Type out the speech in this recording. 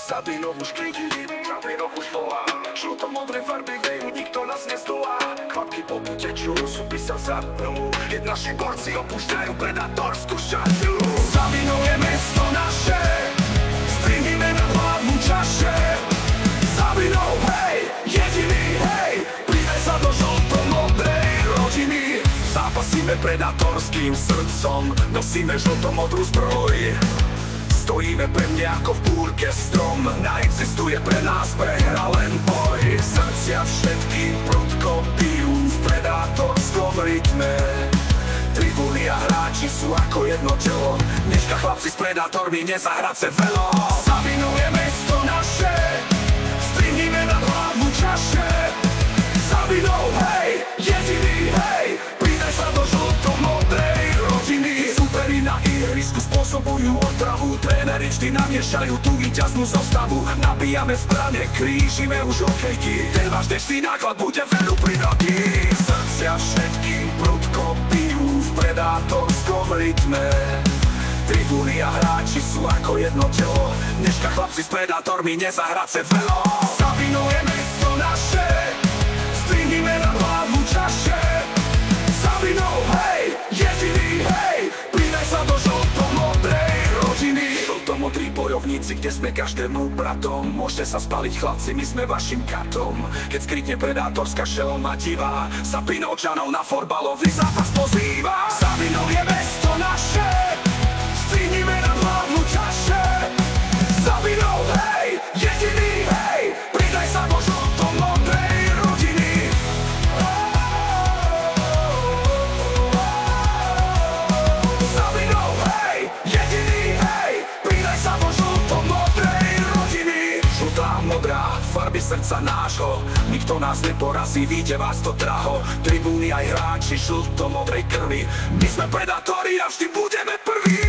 Sabinov už klíči, Sabinov už volá. Žluto-modré farby vejú, nikto nás nezdolá. Kvapky po tečú, súpy sa zapnú, keď naši borci opúšťajú predatorskú šatňu. Sabinov je mesto naše, strihnime na hlavnú čaše. Sabinov, hej, jediný, hej, pridaj sa do žlto-modrej rodiny. Zápasíme predatorským srdcom, nosíme žlto-modrú zbroj. Stojíme pevne ako v búrke strom, neexistuje pre nás prehra, len boj. Srdcia všetkým prudko bijú v predátorskom rytme. Tribúny a hráči sú ako jedno telo, dneška chlapci s predátormi nezahrať se velo. Sabinov je mesto naše, strihnime na hlavnú čaše. Sabinov, hej, jediný, hej, pridaj sa do žlto-modrej rodiny. Superi na ihrisku spôsobujú otravu, tréneri vždy namiešajú tú víťaznú zostavu. Nabíjame zbrane, krížime už hokejky, ten váš dnešný náklad bude veru pridatý. Srdcia všetkým prudko bijú v predátorskom rytme. Tribúny a hráči sú ako jedno telo, dneška chlapci s predátormi nezahrať se velo. Sabinov je mesto naše, strihnime na hlavnú čaše. Sabinov, hej, jediný, hej, pridaj sa do žlto-modrej rodiny. Žlto-modrí bojovníci, kde sme každému bratom, môžete sa spaliť chlapci, my sme vašim katom. Keď skrytne predátorská šelma divá, Sabinovčanov na fotbalový zápas pozýva. Sabinov je mesto naše, strihnime na hlavnú čaše. Sabinov, hej, jediný, hej, pridaj sa do žlto-modrej rodiny. Sabinov, hej, jediný, hej, pridaj sa do žlto-modrej rodiny. Žltá, modrá, farby srdca nášho, nikto nás neporazí, vyjde vás to draho. Tribúny aj hráči žlto-modrej krvi, my sme predátori a vždy budeme prví.